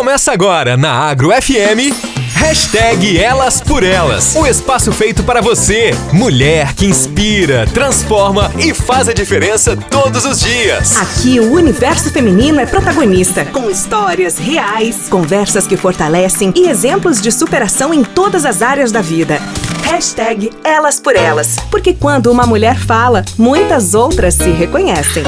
Começa agora na Agro FM, hashtag Elas por Elas. O espaço feito para você, mulher que inspira, transforma e faz a diferença todos os dias. Aqui o universo feminino é protagonista, com histórias reais, conversas que fortalecem e exemplos de superação em todas as áreas da vida. Hashtag Elas por Elas. Porque quando uma mulher fala, muitas outras se reconhecem.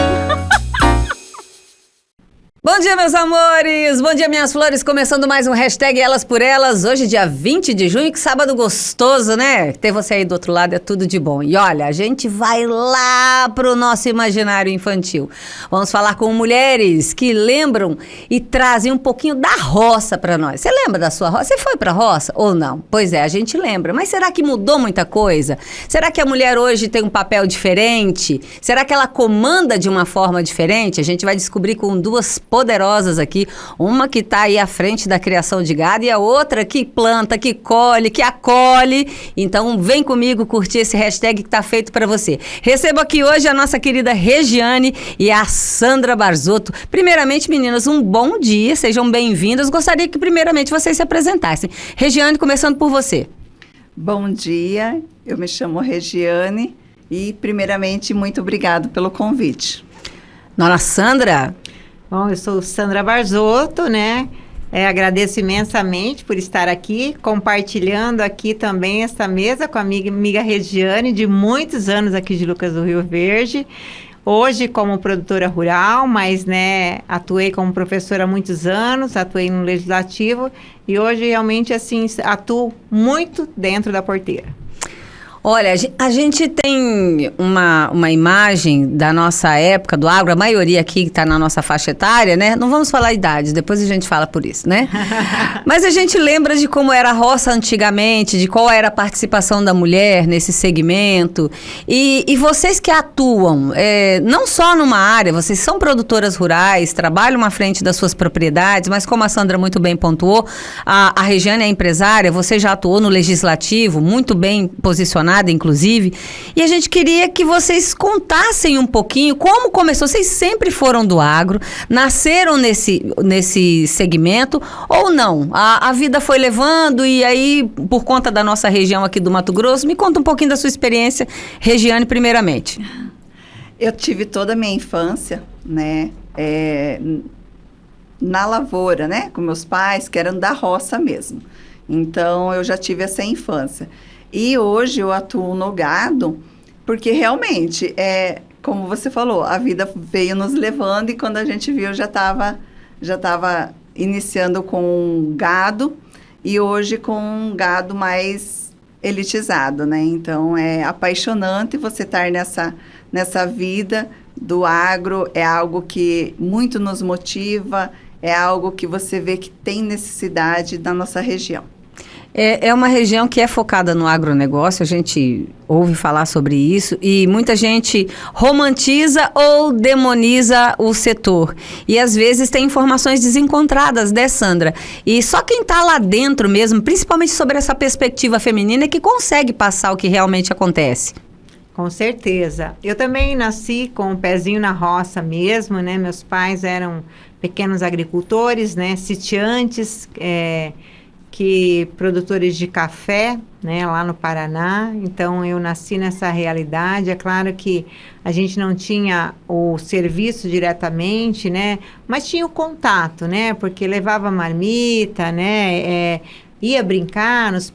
Bom dia, meus amores! Bom dia, minhas flores! Começando mais um hashtag Elas por Elas. Hoje, dia 20 de junho, que sábado gostoso, né? Ter você aí do outro lado é tudo de bom. E olha, a gente vai lá pro nosso imaginário infantil. Vamos falar com mulheres que lembram e trazem um pouquinho da roça pra nós. Você lembra da sua roça? Você foi pra roça ou não? Pois é, a gente lembra. Mas será que mudou muita coisa? Será que a mulher hoje tem um papel diferente? Será que ela comanda de uma forma diferente? A gente vai descobrir com duas poderosas aqui, uma que está aí à frente da criação de gado e a outra que planta, que colhe, que acolhe. Então vem comigo curtir esse hashtag que está feito para você. Recebo aqui hoje a nossa querida Regiane e a Sandra Barzotto. Primeiramente, meninas, um bom dia, sejam bem-vindas. Gostaria que primeiramente vocês se apresentassem. Regiane, começando por você. Bom dia, eu me chamo Regiane e primeiramente muito obrigado pelo convite. Dona Sandra. Bom, eu sou Sandra Barzotto, né? Agradeço imensamente por estar aqui, compartilhando aqui também essa mesa com a amiga Regiane, de muitos anos aqui de Lucas do Rio Verde. Hoje como produtora rural, mas, né, atuei como professora há muitos anos, atuei no Legislativo e hoje realmente, assim, atuo muito dentro da porteira. Olha, a gente tem uma imagem da nossa época, do agro, a maioria aqui que está na nossa faixa etária, né? Não vamos falar idades, depois a gente fala por isso, né? Mas a gente lembra de como era a roça antigamente, de qual era a participação da mulher nesse segmento. E vocês que atuam, não só numa área, vocês são produtoras rurais, trabalham à frente das suas propriedades, mas como a Sandra muito bem pontuou, a Regiane é empresária, você já atuou no Legislativo, muito bem posicionada, inclusive, e a gente queria que vocês contassem um pouquinho como começou. Vocês sempre foram do agro, nasceram nesse segmento ou não? A vida foi levando e aí, por conta da nossa região aqui do Mato Grosso, me conta um pouquinho da sua experiência, Regiane, primeiramente. Eu tive toda a minha infância, né, na lavoura, né, com meus pais, que eram da roça mesmo. Então, eu já tive essa infância. E hoje eu atuo no gado, porque realmente, como você falou, a vida veio nos levando e quando a gente viu, já estava iniciando com gado e hoje com um gado mais elitizado, né? Então, é apaixonante você estar nessa vida do agro, é algo que muito nos motiva, é algo que você vê que tem necessidade da nossa região. É uma região que é focada no agronegócio, a gente ouve falar sobre isso e muita gente romantiza ou demoniza o setor. E às vezes tem informações desencontradas, né, Sandra? E só quem está lá dentro mesmo, principalmente sobre essa perspectiva feminina, é que consegue passar o que realmente acontece. Com certeza. Eu também nasci com um pezinho na roça mesmo, né? Meus pais eram pequenos agricultores, né? Sitiantes, que produtores de café, né, lá no Paraná. Então, eu nasci nessa realidade. É claro que a gente não tinha o serviço diretamente, né, mas tinha o contato, né, porque levava marmita, né, ia brincar nos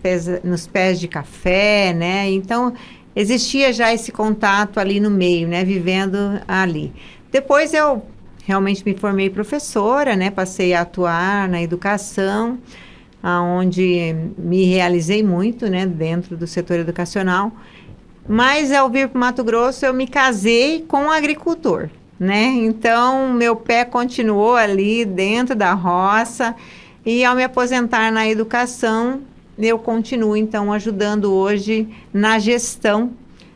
pés de café, né, então existia já esse contato ali no meio, né, vivendo ali. Depois eu realmente me formei professora, né, passei a atuar na educação, onde me realizei muito, né, dentro do setor educacional, mas ao vir para o Mato Grosso eu me casei com um agricultor, né, então meu pé continuou ali dentro da roça e ao me aposentar na educação eu continuo então ajudando hoje na gestão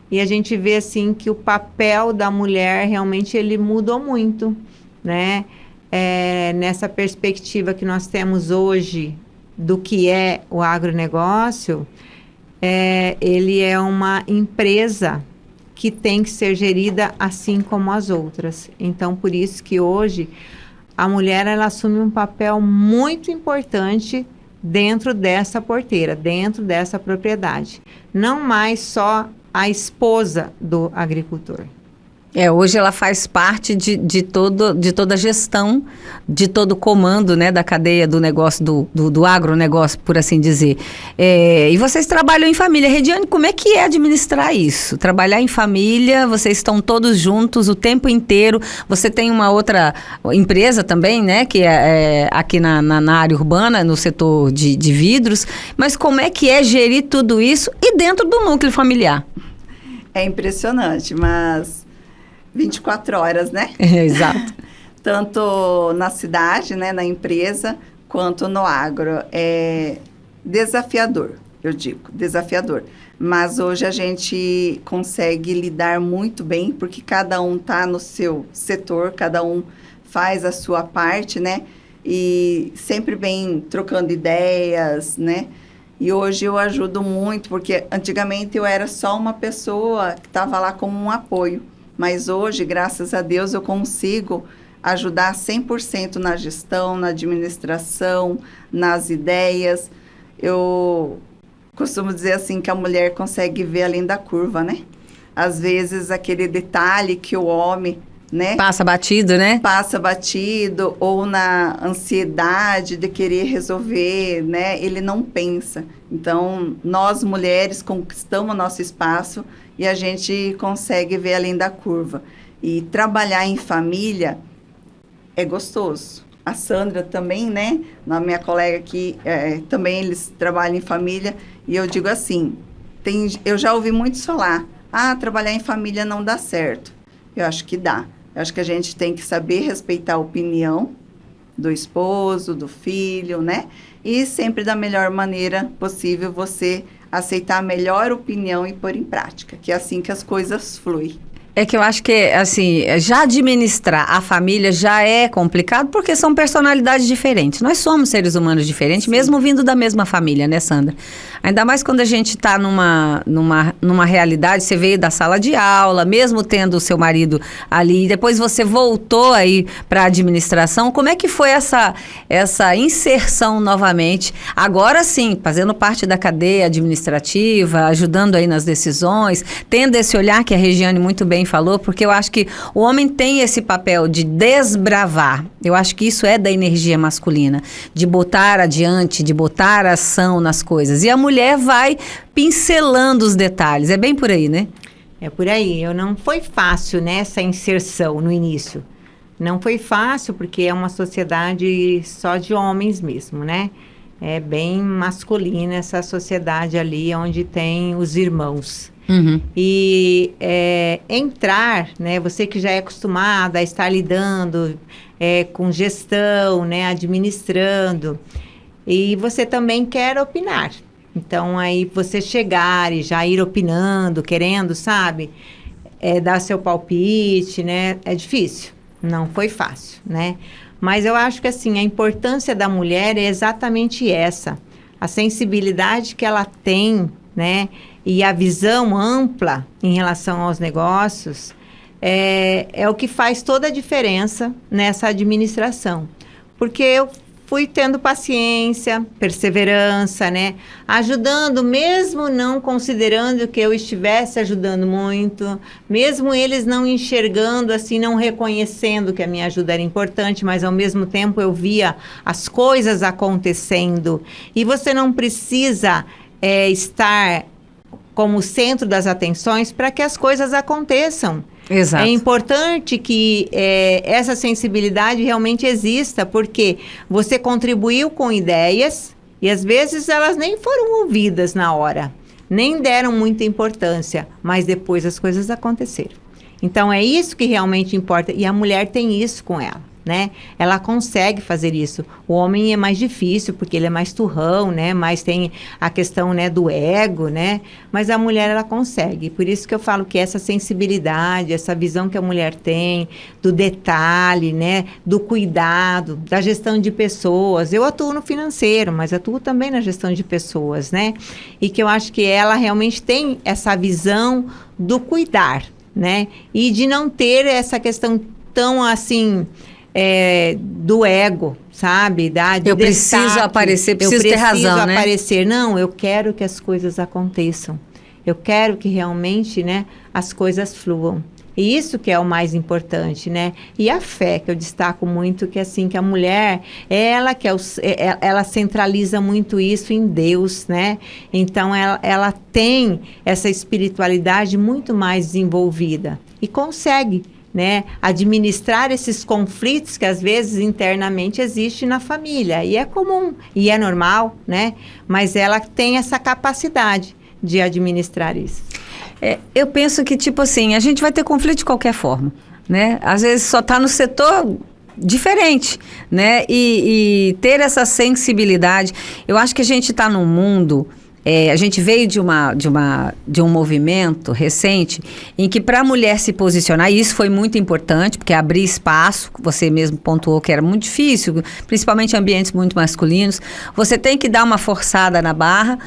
e a gente vê assim que o papel da mulher realmente ele mudou muito, né, nessa perspectiva que nós temos hoje do que é o agronegócio, ele é uma empresa que tem que ser gerida assim como as outras. Então, por isso que hoje a mulher ela assume um papel muito importante dentro dessa porteira, dentro dessa propriedade. Não mais só a esposa do agricultor. Hoje ela faz parte de toda a gestão, de todo o comando, né, da cadeia do negócio, do agronegócio, por assim dizer. E vocês trabalham em família. Rediane, como é que é administrar isso? Trabalhar em família, vocês estão todos juntos o tempo inteiro. Você tem uma outra empresa também, né, que é aqui na área urbana, no setor de vidros. Mas como é que é gerir tudo isso e dentro do núcleo familiar? É impressionante, mas 24 horas, né? Exato. Tanto na cidade, né, na empresa, quanto no agro. É desafiador, eu digo, desafiador. Mas hoje a gente consegue lidar muito bem, porque cada um está no seu setor, cada um faz a sua parte, né? E sempre bem trocando ideias, né? E hoje eu ajudo muito, porque antigamente eu era só uma pessoa que estava lá como um apoio. Mas hoje, graças a Deus, eu consigo ajudar 100% na gestão, na administração, nas ideias. Eu costumo dizer assim que a mulher consegue ver além da curva, né? Às vezes, aquele detalhe que o homem, né? Passa batido, né? Passa batido, ou na ansiedade de querer resolver, né? Ele não pensa. Então, nós mulheres conquistamos nosso espaço e a gente consegue ver além da curva. E trabalhar em família é gostoso. A Sandra também, né? A minha colega aqui, também eles trabalham em família. E eu digo assim, eu já ouvi muito falar, trabalhar em família não dá certo. Eu acho que dá. Eu acho que a gente tem que saber respeitar a opinião do esposo, do filho, né? E sempre da melhor maneira possível você aceitar a melhor opinião e pôr em prática, que é assim que as coisas fluem. É que eu acho que, assim, já administrar a família já é complicado porque são personalidades diferentes. Nós somos seres humanos diferentes, sim, mesmo vindo da mesma família, né, Sandra? Ainda mais quando a gente está numa realidade, você veio da sala de aula, mesmo tendo o seu marido ali, e depois você voltou aí para a administração. Como é que foi essa inserção novamente? Agora sim, fazendo parte da cadeia administrativa, ajudando aí nas decisões, tendo esse olhar que a Regiane muito bem falou, porque eu acho que o homem tem esse papel de desbravar. Eu acho que isso é da energia masculina, de botar adiante, de botar ação nas coisas. E a mulher vai pincelando os detalhes. É bem por aí, né? É por aí. Não foi fácil, né, essa inserção no início. Não foi fácil porque é uma sociedade só de homens mesmo, né? É bem masculina essa sociedade ali onde tem os irmãos. Uhum. E entrar, né, você que já é acostumada a estar lidando com gestão, né, administrando, e você também quer opinar. Então, aí você chegar e já ir opinando, querendo, sabe, dar seu palpite, né, é difícil, não foi fácil, né? Mas eu acho que, assim, a importância da mulher é exatamente essa, a sensibilidade que ela tem, né, e a visão ampla em relação aos negócios é o que faz toda a diferença nessa administração. Porque eu fui tendo paciência, perseverança, né? Ajudando, mesmo não considerando que eu estivesse ajudando muito, mesmo eles não enxergando, assim, não reconhecendo que a minha ajuda era importante, mas ao mesmo tempo eu via as coisas acontecendo. E você não precisa estar como centro das atenções para que as coisas aconteçam. Exato. É importante que essa sensibilidade realmente exista, porque você contribuiu com ideias e às vezes elas nem foram ouvidas na hora, nem deram muita importância, mas depois as coisas aconteceram. Então é isso que realmente importa, e a mulher tem isso com ela, né? Ela consegue fazer isso. O homem é mais difícil porque ele é mais turrão, né? Mas tem a questão, né, do ego, né? Mas a mulher, ela consegue. Por isso que eu falo que essa sensibilidade, essa visão que a mulher tem do detalhe, né, do cuidado, da gestão de pessoas. Eu atuo no financeiro, mas atuo também na gestão de pessoas, né? E que eu acho que ela realmente tem essa visão do cuidar, né? E de não ter essa questão tão assim do ego, sabe? De Eu preciso destaque. aparecer, preciso ter razão, né? aparecer. Não, eu quero que as coisas aconteçam. Eu quero que realmente, né, as coisas fluam. E isso que é o mais importante, né? E a fé, que eu destaco muito, que assim, que a mulher, ela ela centraliza muito isso em Deus, né? Então, ela tem essa espiritualidade muito mais desenvolvida e consegue, né, administrar esses conflitos que às vezes internamente existem na família. E é comum, e é normal, né? Mas ela tem essa capacidade de administrar isso. Eu penso que, tipo assim, a gente vai ter conflito de qualquer forma, né? Às vezes só está no setor diferente, né? E ter essa sensibilidade. Eu acho que a gente está num mundo... a gente veio de um movimento recente em que para a mulher se posicionar, e isso foi muito importante, porque abrir espaço, você mesmo pontuou que era muito difícil, principalmente em ambientes muito masculinos, você tem que dar uma forçada na barra.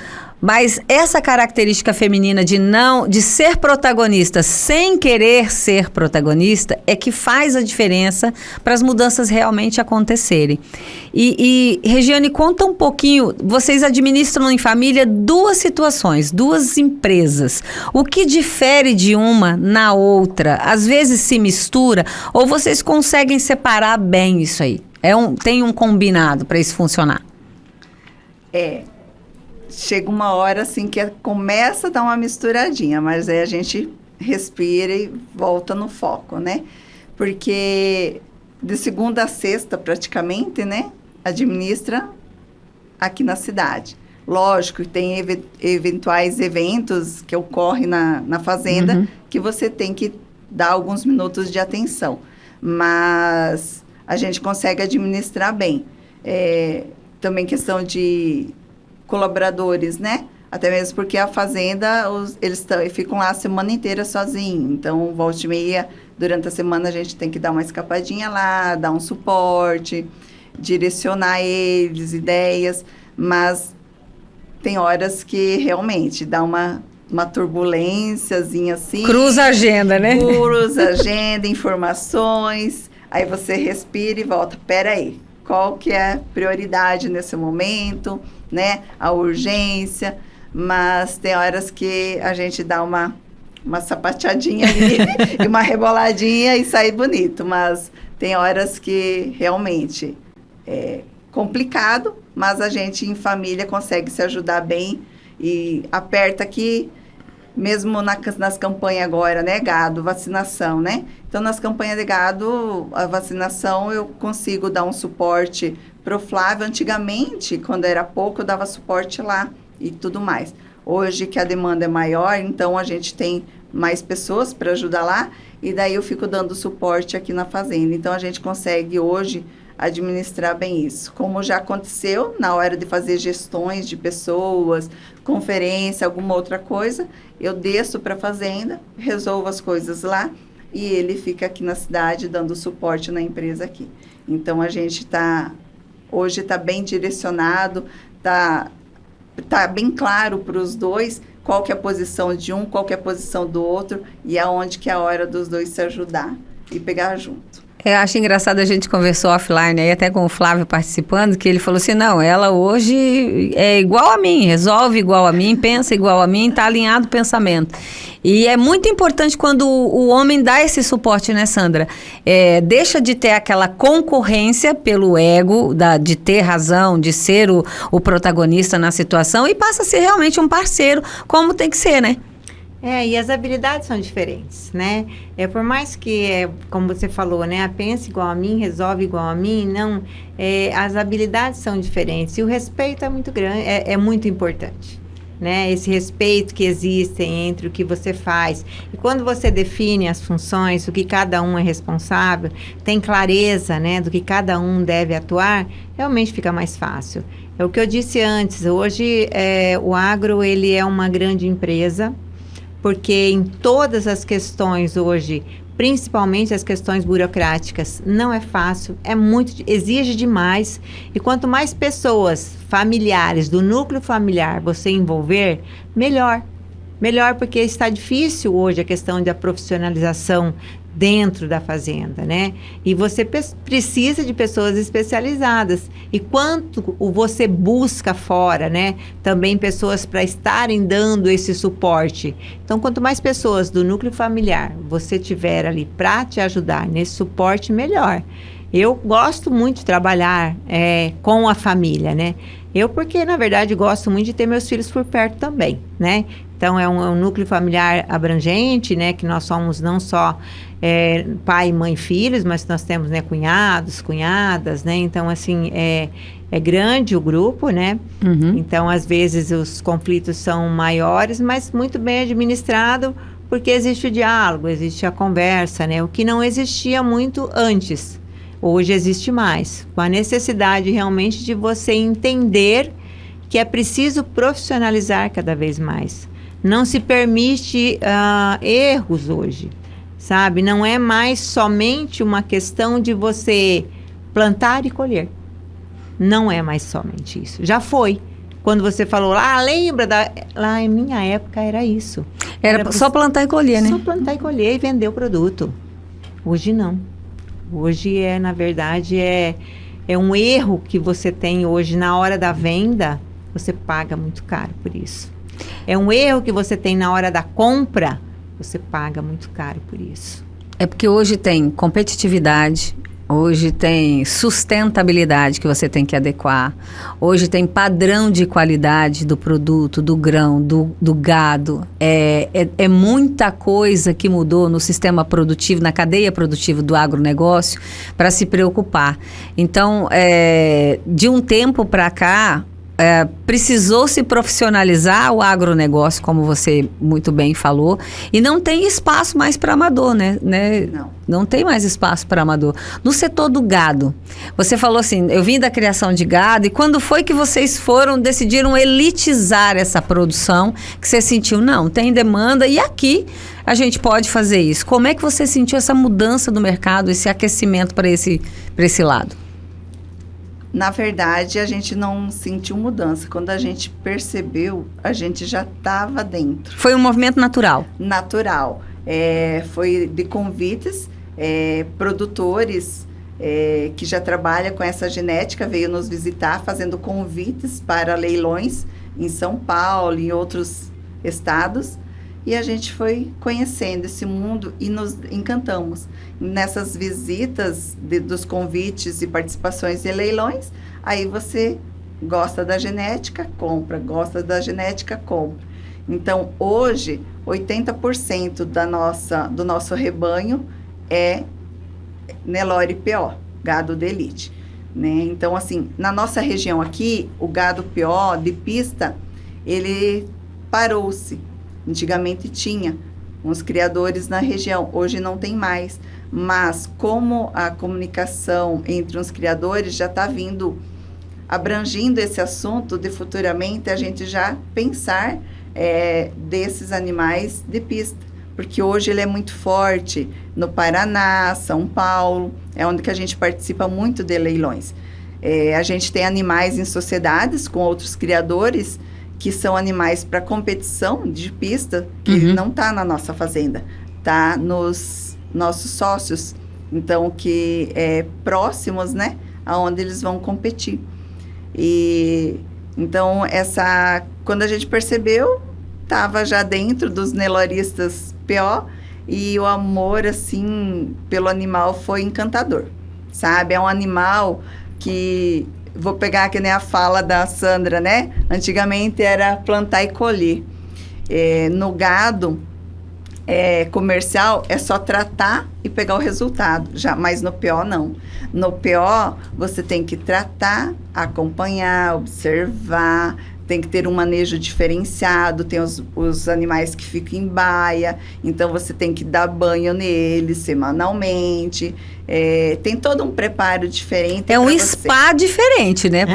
Mas essa característica feminina de ser protagonista sem querer ser protagonista é que faz a diferença para as mudanças realmente acontecerem. E Regiane, conta um pouquinho, vocês administram em família 2 situações, 2 empresas. O que difere de uma na outra? Às vezes se mistura ou vocês conseguem separar bem isso aí? Tem um combinado para isso funcionar? Chega uma hora assim que começa a dar uma misturadinha, mas aí a gente respira e volta no foco, né? Porque de segunda a sexta, praticamente, né? Administra aqui na cidade. Lógico que tem eventuais eventos que ocorrem na fazenda, que você tem que dar alguns minutos de atenção. Mas a gente consegue administrar bem. Também questão de colaboradores, né? Até mesmo porque a fazenda, eles ficam lá a semana inteira sozinhos. Então, volta e meia, durante a semana, a gente tem que dar uma escapadinha lá, dar um suporte, direcionar eles, ideias. Mas tem horas que realmente dá uma turbulênciazinha assim. Cruza a agenda, né? Cruza a agenda, informações. Aí você respira e volta. Peraí, qual que é a prioridade nesse momento, né? A urgência, mas tem horas que a gente dá uma sapateadinha ali e uma reboladinha e sai bonito, mas tem horas que realmente é complicado, mas a gente em família consegue se ajudar bem e aperta aqui, mesmo nas campanhas agora, né, gado, vacinação, né? Então, nas campanhas de gado, a vacinação, eu consigo dar um suporte pro Flávio. Antigamente, quando era pouco, eu dava suporte lá e tudo mais. Hoje, que a demanda é maior, então a gente tem mais pessoas para ajudar lá e daí eu fico dando suporte aqui na fazenda. Então, a gente consegue hoje administrar bem isso. Como já aconteceu na hora de fazer gestões de pessoas, conferência, alguma outra coisa, eu desço para a fazenda, resolvo as coisas lá e ele fica aqui na cidade dando suporte na empresa aqui. Então, a gente hoje está bem direcionado, tá bem claro para os dois qual que é a posição de um, qual que é a posição do outro e aonde que é a hora dos dois se ajudar e pegar junto. Eu acho engraçado, a gente conversou offline aí, até com o Flávio participando, que ele falou assim, não, ela hoje é igual a mim, resolve igual a mim, pensa igual a mim, tá alinhado o pensamento. E é muito importante quando o homem dá esse suporte, né, Sandra? Deixa de ter aquela concorrência pelo ego, de ter razão, de ser o protagonista na situação e passa a ser realmente um parceiro, como tem que ser, né? E as habilidades são diferentes, né? Por mais que, como você falou, né? Pensa igual a mim, resolve igual a mim, não. As habilidades são diferentes e o respeito é muito grande, é muito importante, né? Esse respeito que existe entre o que você faz. E quando você define as funções, o que cada um é responsável, tem clareza, né? Do que cada um deve atuar, realmente fica mais fácil. É o que eu disse antes, hoje o agro, ele é uma grande empresa, porque em todas as questões hoje, principalmente as questões burocráticas, não é fácil, exige demais. E quanto mais pessoas familiares, do núcleo familiar, você envolver, melhor. melhor, porque está difícil hoje a questão da profissionalização dentro da fazenda, né? E você precisa de pessoas especializadas. E quanto você busca fora, né? Também pessoas para estarem dando esse suporte. Então, quanto mais pessoas do núcleo familiar você tiver ali para te ajudar nesse suporte, melhor. Eu gosto muito de trabalhar com a família, né? Porque, na verdade, gosto muito de ter meus filhos por perto também, né? Então, é um núcleo familiar abrangente, né? Que nós somos não só pai, mãe, filhos, mas nós temos, né, cunhados, cunhadas, né? Então, assim, é grande o grupo, né? Uhum. Então, às vezes, os conflitos são maiores, mas muito bem administrado, porque existe o diálogo, existe a conversa, né? O que não existia muito antes. Hoje existe mais, com a necessidade realmente de você entender que é preciso profissionalizar cada vez mais. Não se permite erros hoje, sabe? Não é mais somente uma questão de você plantar e colher. Não é mais somente isso. Já foi. Quando você falou, lembra lá em minha época era isso. Era só plantar e colher, né? Só plantar e colher e vender o produto. Hoje não. Hoje na verdade, é um erro que você tem hoje na hora da venda, você paga muito caro por isso. É um erro que você tem na hora da compra, você paga muito caro por isso. É porque hoje tem competitividade, hoje tem sustentabilidade que você tem que adequar, hoje tem padrão de qualidade do produto, do grão, do gado. É muita coisa que mudou no sistema produtivo, na cadeia produtiva do agronegócio para se preocupar. Então, de um tempo para cá, precisou se profissionalizar o agronegócio, como você muito bem falou, e não tem espaço mais para amador, né? Não tem mais espaço para amador. No setor do gado, você falou assim, eu vim da criação de gado, e quando foi que vocês decidiram elitizar essa produção, que você sentiu, não, tem demanda, e aqui a gente pode fazer isso. Como é que você sentiu essa mudança do mercado, esse aquecimento para esse lado? Na verdade, a gente não sentiu mudança. Quando a gente percebeu, a gente já estava dentro. Foi um movimento natural? Natural. Foi de convites, produtores que já trabalham com essa genética, veio nos visitar fazendo convites para leilões em São Paulo, em outros estados. E a gente foi conhecendo esse mundo e nos encantamos. Nessas visitas dos convites e participações de leilões, aí você gosta da genética, compra, gosta da genética, compra. Então, hoje, 80% do nosso rebanho é Nelore PO, gado de elite. Né? Então, assim, na nossa região aqui, o gado PO de pista, ele parou-se. Antigamente tinha uns criadores na região, hoje não tem mais. Mas como a comunicação entre os criadores já está vindo, abrangindo esse assunto, de futuramente a gente já pensar desses animais de pista. Porque hoje ele é muito forte no Paraná, São Paulo, é onde que a gente participa muito de leilões. A gente tem animais em sociedades com outros criadores, que são animais para competição de pista, que não está na nossa fazenda, está nos nossos sócios, então que próximos, né, aonde eles vão competir. E então quando a gente percebeu, estava já dentro dos neloristas PO, e o amor assim pelo animal foi encantador, sabe? É um animal que vou pegar que nem a fala da Sandra, né? Antigamente era plantar e colher. No gado comercial é só tratar e pegar o resultado, mas no PO não. No PO você tem que tratar, acompanhar, observar, tem que ter um manejo diferenciado, tem os animais que ficam em baia, então você tem que dar banho neles semanalmente, tem todo um preparo diferente. É um spa diferente, né?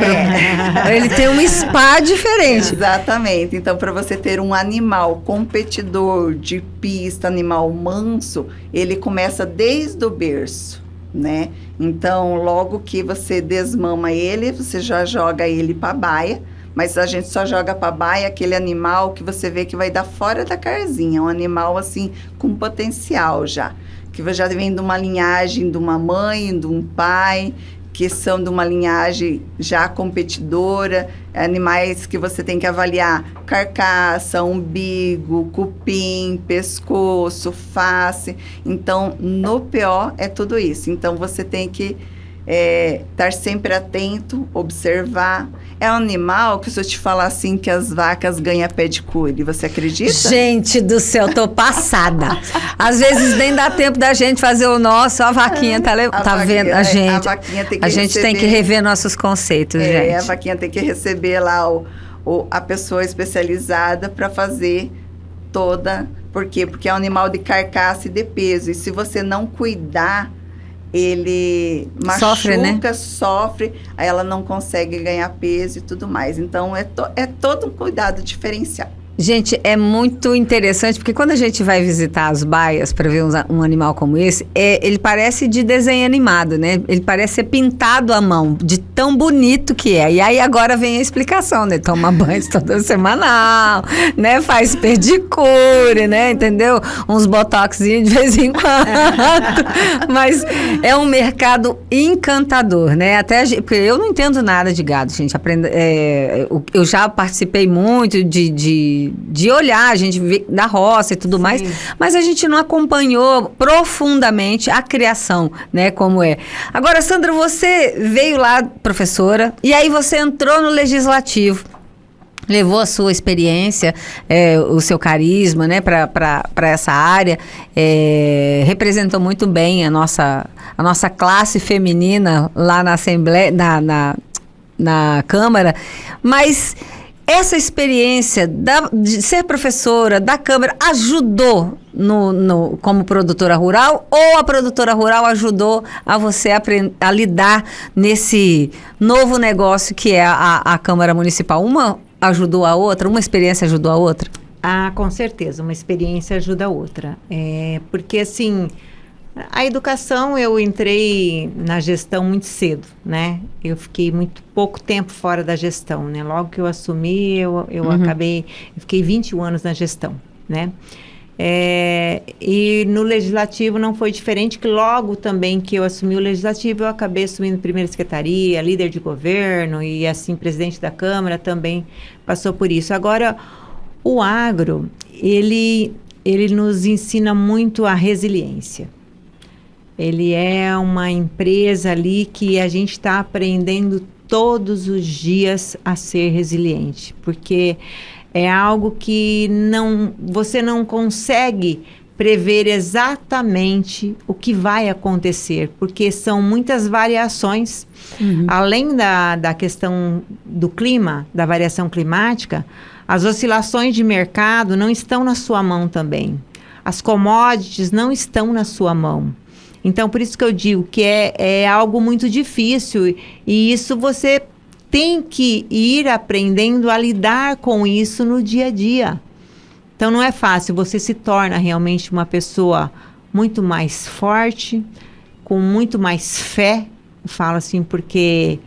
Ele tem um spa diferente. Exatamente, então para você ter um animal competidor de pista, animal manso, ele começa desde o berço, né? Então logo que você desmama ele, você já joga ele para a baia, mas a gente só joga para baia aquele animal que você vê que vai dar fora da casinha, um animal assim com potencial já, que já vem de uma linhagem de uma mãe, de um pai, que são de uma linhagem já competidora, animais que você tem que avaliar carcaça, umbigo, cupim, pescoço, face. Então, no PO é tudo isso. Então, você tem que estar sempre atento, observar. É um animal que, se eu te falar assim, que as vacas ganham pedicure, você acredita? Gente do céu, tô passada. Às vezes nem dá tempo da gente fazer o nosso, a vaquinha tá vendo a gente. A vaquinha tem que a gente tem que rever nossos conceitos, gente. A vaquinha tem que receber lá a pessoa especializada para fazer toda. Por quê? Porque é um animal de carcaça e de peso. E se você não cuidar, ele machuca, sofre, aí ela não consegue ganhar peso e tudo mais. Então, é todo um cuidado diferencial. Gente, é muito interessante, porque quando a gente vai visitar as baias para ver um animal como esse, ele parece de desenho animado, né? Ele parece ser pintado à mão, de tão bonito que é. E aí agora vem a explicação, né? Toma banho toda semanal, né? Faz pedicure, né? Entendeu? Uns botoxinhos de vez em quando. Mas é um mercado encantador, né? Até porque eu não entendo nada de gado, gente. Eu já participei muito de olhar, a gente vê da roça e tudo mais, mas a gente não acompanhou profundamente a criação, né, como é. Agora, Sandra, você veio lá, professora, e aí você entrou no legislativo, levou a sua experiência, o seu carisma, né, para essa área, representou muito bem a nossa classe feminina lá na Assembleia, na Câmara, mas essa experiência de ser professora da Câmara ajudou como produtora rural, ou a produtora rural ajudou a você a lidar nesse novo negócio que é a Câmara Municipal? Uma ajudou a outra? Uma experiência ajudou a outra? Ah, com certeza, uma experiência ajuda a outra. Porque, assim, a educação, eu entrei na gestão muito cedo, né? Eu fiquei muito pouco tempo fora da gestão, né? Logo que eu assumi, eu fiquei 21 anos na gestão, né? E no legislativo não foi diferente, que logo também que eu assumi o legislativo, eu acabei assumindo primeira secretaria, líder de governo e assim, presidente da Câmara também passou por isso. Agora, o agro, ele nos ensina muito a resiliência. Ele é uma empresa ali que a gente está aprendendo todos os dias a ser resiliente, porque é algo que você não consegue prever exatamente o que vai acontecer, porque são muitas variações. Além da questão do clima, da variação climática, as oscilações de mercado não estão na sua mão também. As commodities não estão na sua mão. Então, por isso que eu digo que é algo muito difícil, e isso você tem que ir aprendendo a lidar com isso no dia a dia. Então, não é fácil, você se torna realmente uma pessoa muito mais forte, com muito mais fé. Eu falo assim porque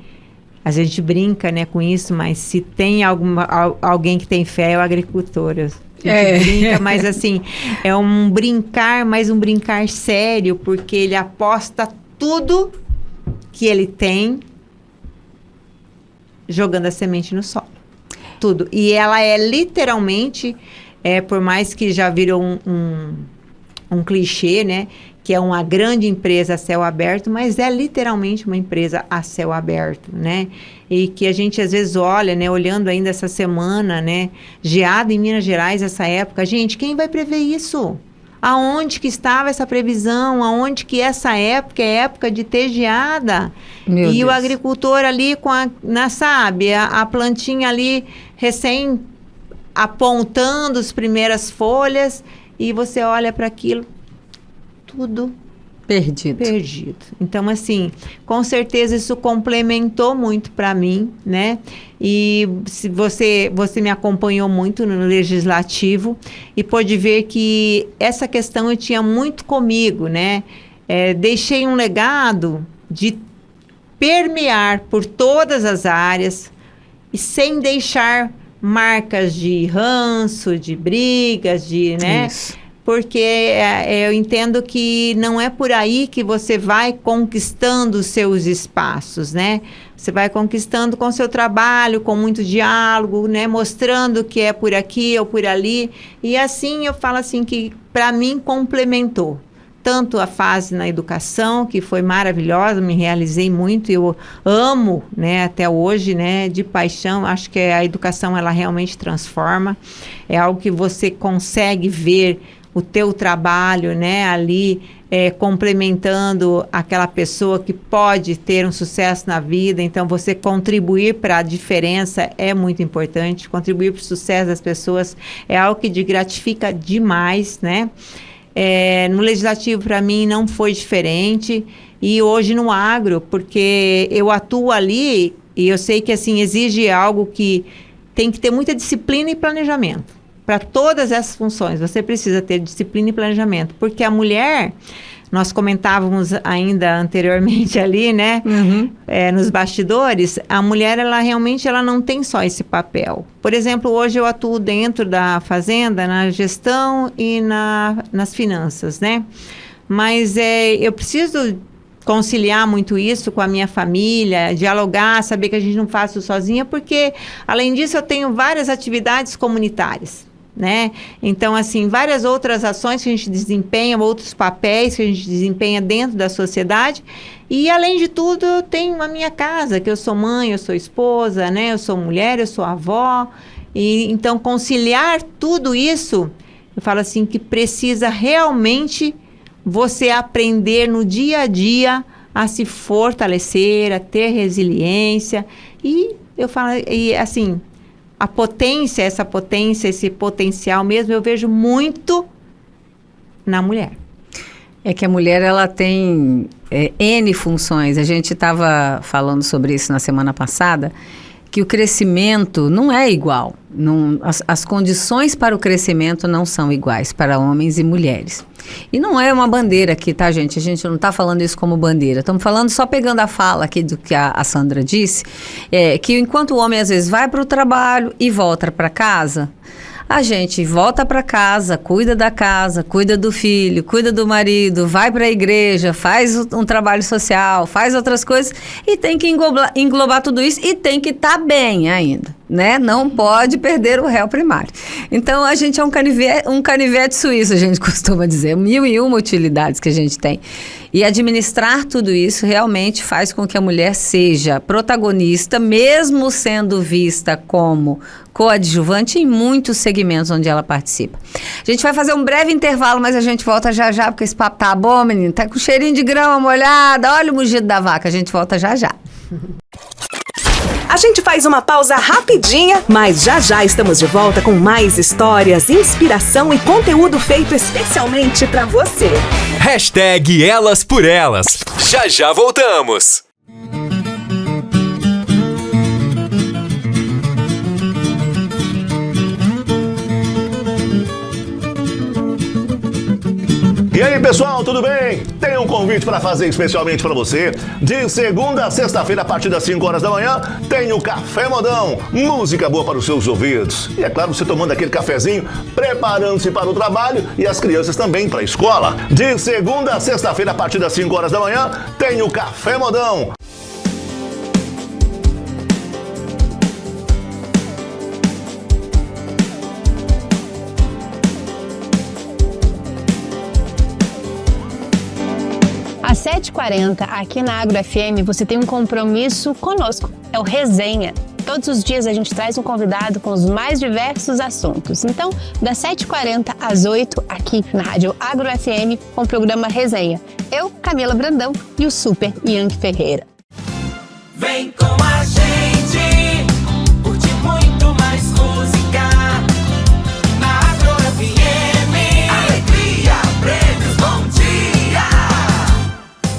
a gente brinca, né, com isso, mas se tem alguém que tem fé, é o agricultor. A gente brinca, mas assim, é um brincar, mas um brincar sério, porque ele aposta tudo que ele tem jogando a semente no solo. Tudo. E ela é literalmente, por mais que já virou um clichê, né? Que é uma grande empresa a céu aberto, mas é literalmente uma empresa a céu aberto, né? E que a gente às vezes olha, né? Olhando ainda essa semana, né? Geada em Minas Gerais, essa época. Gente, quem vai prever isso? Aonde que estava essa previsão? Aonde que essa época é época de ter geada? Meu Deus. O agricultor ali com a plantinha ali recém apontando as primeiras folhas, e você olha para aquilo, tudo perdido. Então, assim, com certeza isso complementou muito para mim, né? E se você me acompanhou muito no legislativo e pôde ver que essa questão eu tinha muito comigo, né? Deixei um legado de permear por todas as áreas e sem deixar marcas de ranço, de brigas, né? Isso. Porque eu entendo que não é por aí que você vai conquistando os seus espaços, né? Você vai conquistando com o seu trabalho, com muito diálogo, né? Mostrando que é por aqui ou por ali. E assim, eu falo assim que, para mim, complementou. Tanto a fase na educação, que foi maravilhosa, me realizei muito, eu amo, né, até hoje, né, de paixão. Acho que a educação, ela realmente transforma. É algo que você consegue ver o teu trabalho, né, ali complementando aquela pessoa que pode ter um sucesso na vida. Então, você contribuir para a diferença é muito importante. Contribuir para o sucesso das pessoas é algo que te gratifica demais, né? No legislativo, para mim, não foi diferente. E hoje no agro, porque eu atuo ali e eu sei que, assim, exige algo que tem que ter muita disciplina e planejamento. Para todas essas funções, você precisa ter disciplina e planejamento, porque a mulher, nós comentávamos ainda anteriormente ali, né, nos bastidores, a mulher, ela realmente não tem só esse papel. Por exemplo, hoje eu atuo dentro da fazenda, na gestão e nas finanças, né, mas eu preciso conciliar muito isso com a minha família, dialogar, saber que a gente não faz isso sozinha, porque, além disso, eu tenho várias atividades comunitárias, né? Então, assim, várias outras ações que a gente desempenha, outros papéis que a gente desempenha dentro da sociedade. E, além de tudo, eu tenho a minha casa, que eu sou mãe, eu sou esposa, né? Eu sou mulher, eu sou avó. E, então, conciliar tudo isso, eu falo assim, que precisa realmente você aprender no dia a dia a se fortalecer, a ter resiliência. E eu falo, e assim, essa potência, esse potencial mesmo, eu vejo muito na mulher. É que a mulher, ela tem N funções. A gente estava falando sobre isso na semana passada, que o crescimento não é igual. As condições para o crescimento não são iguais para homens e mulheres. E não é uma bandeira aqui, tá, gente? A gente não está falando isso como bandeira. Estamos falando, só pegando a fala aqui do que a Sandra disse, que enquanto o homem às vezes vai para o trabalho e volta para casa, a gente volta para casa, cuida da casa, cuida do filho, cuida do marido, vai para a igreja, faz um trabalho social, faz outras coisas e tem que englobar tudo isso e tem que estar bem ainda, né? Não pode perder o réu primário. Então, a gente é um canivete suíço, a gente costuma dizer, 1001 utilidades que a gente tem. E administrar tudo isso realmente faz com que a mulher seja protagonista, mesmo sendo vista como coadjuvante em muitos segmentos onde ela participa. A gente vai fazer um breve intervalo, mas a gente volta já já, porque esse papo tá bom, menino. Tá com cheirinho de grama molhada. Olha o mugido da vaca. A gente volta já já. A gente faz uma pausa rapidinha, mas já já estamos de volta com mais histórias, inspiração e conteúdo feito especialmente pra você. Hashtag Elas por Elas. Já já voltamos. E aí, pessoal, tudo bem? Tem um convite para fazer especialmente para você. De segunda a sexta-feira, a partir das 5 horas da manhã, tem o Café Modão. Música boa para os seus ouvidos. E é claro, você tomando aquele cafezinho, preparando-se para o trabalho e as crianças também para a escola. De segunda a sexta-feira, a partir das 5 horas da manhã, tem o Café Modão. Às 7h40, aqui na Agro FM, você tem um compromisso conosco, é o Resenha. Todos os dias a gente traz um convidado com os mais diversos assuntos. Então, das 7h40 às 8h, aqui na Rádio Agro FM, com o programa Resenha. Eu, Camila Brandão e o Super Yankee Ferreira. Vem com a gente, curte muito mais música. Na Agro FM, alegria, prêmios, bom dia.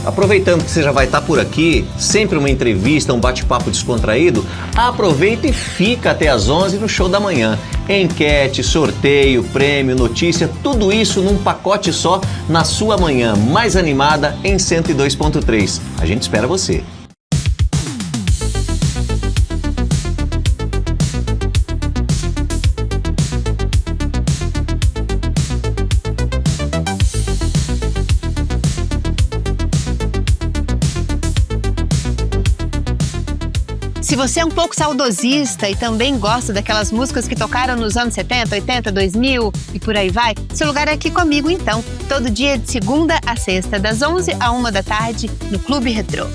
Aproveitando que você já vai estar por aqui, sempre uma entrevista, um bate-papo descontraído, aproveita e fica até às 11 no Show da Manhã. Enquete, sorteio, prêmio, notícia, tudo isso num pacote só na sua manhã mais animada em 102.3. A gente espera você. você é um pouco saudosista e também gosta daquelas músicas que tocaram nos anos 70, 80, 2000 e por aí vai, seu lugar é aqui comigo então, todo dia de segunda a sexta, das 11 à 1 da tarde, no Clube Retrô.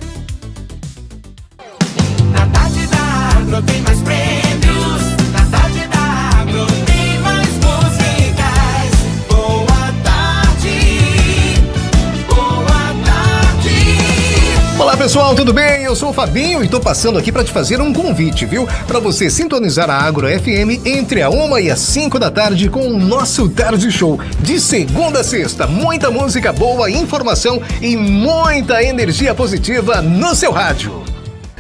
Na tarde da Agro tem mais prêmios. Na tarde da Agro tem mais musicais. Boa tarde. Boa tarde. Olá pessoal, tudo bem? Eu sou o Fabinho e tô passando aqui para te fazer um convite, viu? Para você sintonizar a Agro FM entre a 1 e as 5 da tarde com o nosso Tarde Show. De segunda a sexta, muita música boa, informação e muita energia positiva no seu rádio.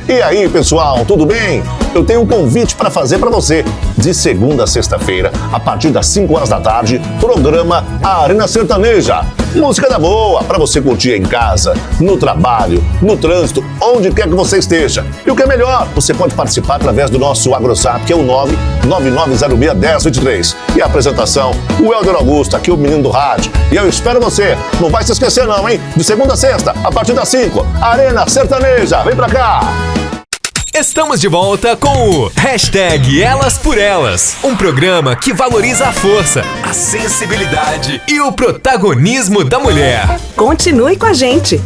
E aí, pessoal, tudo bem? Eu tenho um convite para fazer para você. De segunda a sexta-feira, a partir das 5 horas da tarde, programa Arena Sertaneja. Música da boa, para você curtir em casa, no trabalho, no trânsito, onde quer que você esteja. E o que é melhor, você pode participar através do nosso AgroSap, que é o 999061023. E a apresentação, o Helder Augusto, aqui o menino do rádio. E eu espero você. Não vai se esquecer não, hein? De segunda a sexta, a partir das 5, Arena Sertaneja. Vem pra cá! Estamos de volta com o Hashtag Elas por Elas, um programa que valoriza a força, a sensibilidade e o protagonismo da mulher. Continue com a gente.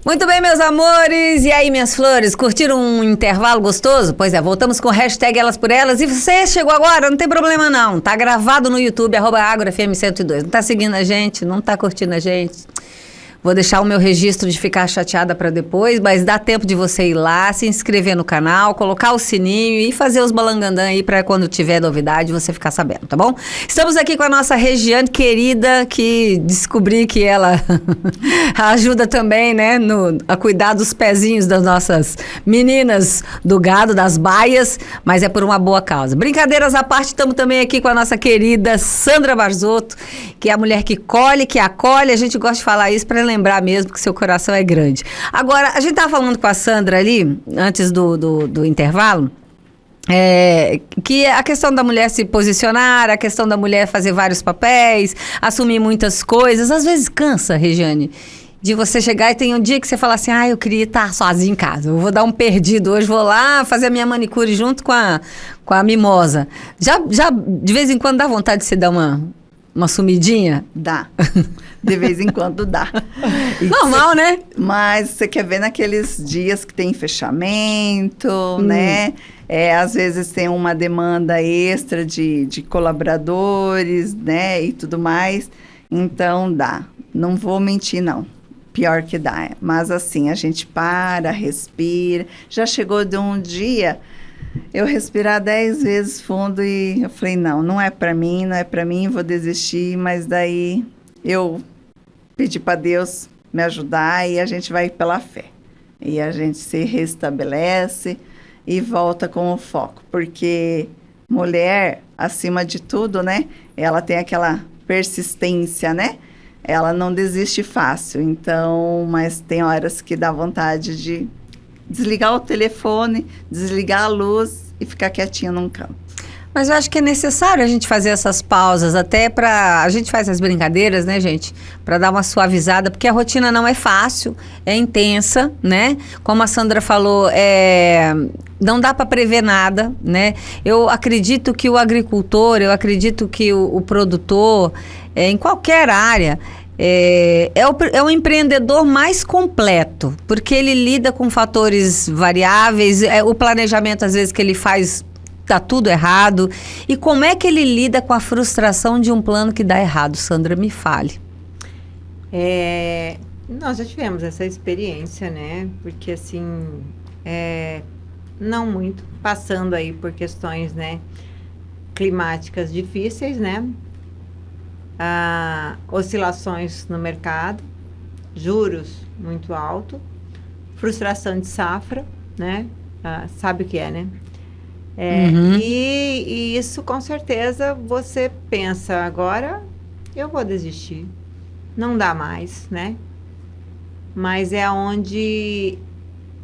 Muito bem, meus amores. E aí, minhas flores, curtiram um intervalo gostoso? Pois é, voltamos com o Hashtag Elas por Elas. E você chegou agora, não tem problema não. Tá gravado no YouTube, @agrofm102. Não tá seguindo a gente, não tá curtindo a gente. Vou deixar o meu registro de ficar chateada para depois, mas dá tempo de você ir lá, se inscrever no canal, colocar o sininho e fazer os balangandã aí para quando tiver novidade você ficar sabendo, tá bom? Estamos aqui com a nossa Regiane querida, que descobri que ela ajuda também, né, a cuidar dos pezinhos das nossas meninas do gado, das baias, mas é por uma boa causa. Brincadeiras à parte, estamos também aqui com a nossa querida Sandra Barzotto, que é a mulher que colhe, que acolhe. A gente gosta de falar isso para lembrar mesmo que seu coração é grande. Agora, a gente estava falando com a Sandra ali, antes do intervalo, que a questão da mulher se posicionar, a questão da mulher fazer vários papéis, assumir muitas coisas, às vezes cansa, Regiane, de você chegar e tem um dia que você fala assim, eu queria estar sozinha em casa, eu vou dar um perdido hoje, vou lá fazer a minha manicure junto com a mimosa. Já de vez em quando dá vontade de você dar uma sumidinha? Dá. De vez em quando dá. Normal, né? Mas você quer ver naqueles dias que tem fechamento, né? Às vezes tem uma demanda extra de colaboradores, né? E tudo mais. Então, dá. Não vou mentir, não. Pior que dá. Mas assim, a gente para, respira. Já chegou de um dia eu respirar 10 vezes fundo e eu falei, não é pra mim, vou desistir, mas daí eu pedi pra Deus me ajudar e a gente vai pela fé. E a gente se restabelece e volta com o foco, porque mulher, acima de tudo, né, ela tem aquela persistência, né? Ela não desiste fácil, então, mas tem horas que dá vontade de desligar o telefone, desligar a luz e ficar quietinho num canto. Mas eu acho que é necessário a gente fazer essas pausas, até para... A gente faz as brincadeiras, né, gente? Para dar uma suavizada, porque a rotina não é fácil, é intensa, né? Como a Sandra falou, não dá para prever nada, né? Eu acredito que o agricultor, eu acredito que o produtor, em qualquer área... É o empreendedor mais completo, porque ele lida com fatores variáveis, o planejamento às vezes que ele faz dá tudo errado. E como é que ele lida com a frustração de um plano que dá errado? Sandra, me fale. Nós já tivemos essa experiência, né? Porque assim, não muito, passando aí por questões, né, climáticas difíceis, né? Oscilações no mercado, juros muito altos, frustração de safra, né? Sabe o que é, né? E isso, com certeza, você pensa, agora eu vou desistir, não dá mais, né? Mas é onde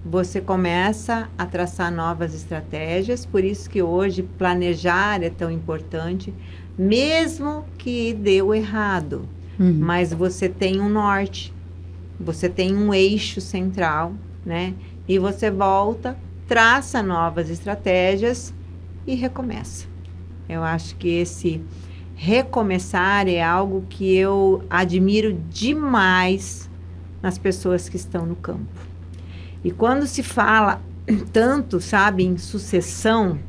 você começa a traçar novas estratégias, por isso que hoje planejar é tão importante, mesmo que deu errado, mas você tem um norte, você tem um eixo central, né? e você volta, traça novas estratégias e recomeça. Eu acho que esse recomeçar é algo que eu admiro demais nas pessoas que estão no campo. E quando se fala tanto, sabe, em sucessão,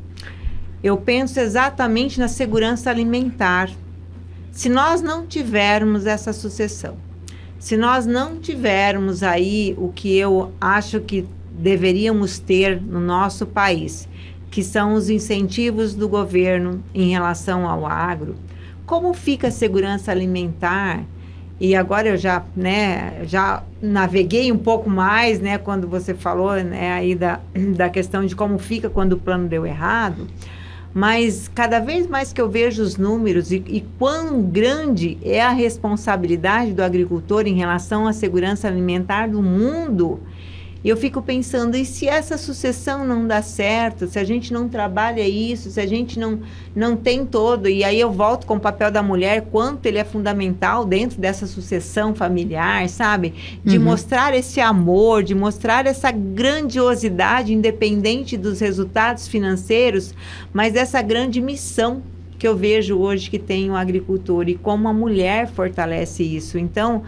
eu penso exatamente na segurança alimentar. Se nós não tivermos essa sucessão, se nós não tivermos aí o que eu acho que deveríamos ter no nosso país, que são os incentivos do governo em relação ao agro, como fica a segurança alimentar? E agora eu já naveguei um pouco mais, né, quando você falou, né, aí da questão de como fica quando o plano deu errado. Mas cada vez mais que eu vejo os números e quão grande é a responsabilidade do agricultor em relação à segurança alimentar do mundo, eu fico pensando, e se essa sucessão não dá certo, se a gente não trabalha isso, se a gente não tem todo, e aí eu volto com o papel da mulher, quanto ele é fundamental dentro dessa sucessão familiar, sabe? De mostrar esse amor, de mostrar essa grandiosidade, independente dos resultados financeiros, mas essa grande missão que eu vejo hoje que tem o agricultor e como a mulher fortalece isso. Então,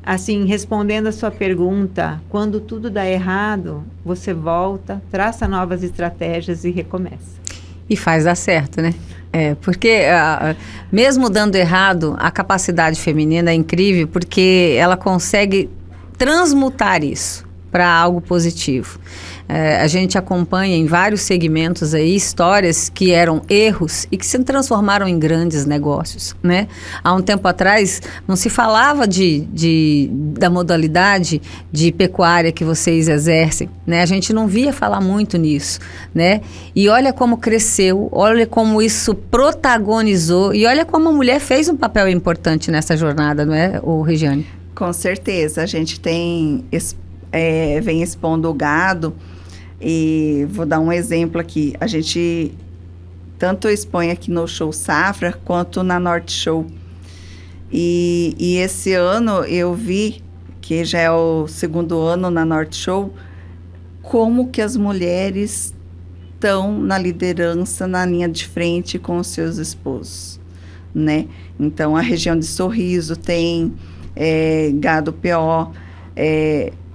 assim, respondendo a sua pergunta, quando tudo dá errado, você volta, traça novas estratégias e recomeça. E faz dar certo, né? Porque mesmo dando errado, a capacidade feminina é incrível, porque ela consegue transmutar isso para algo positivo. A gente acompanha em vários segmentos aí histórias que eram erros e que se transformaram em grandes negócios, né? Há um tempo atrás não se falava da modalidade de pecuária que vocês exercem, né? A gente não via falar muito nisso, né? E olha como cresceu, olha como isso protagonizou e olha como a mulher fez um papel importante nessa jornada, não é, Regiane? Com certeza, a gente vem expondo o gado. E vou dar um exemplo aqui. A gente tanto expõe aqui no Show Safra quanto na Norte Show. E esse ano eu vi, que já é o segundo ano na Norte Show, como que as mulheres estão na liderança, na linha de frente com os seus esposos, né? Então, a região de Sorriso tem gado PO,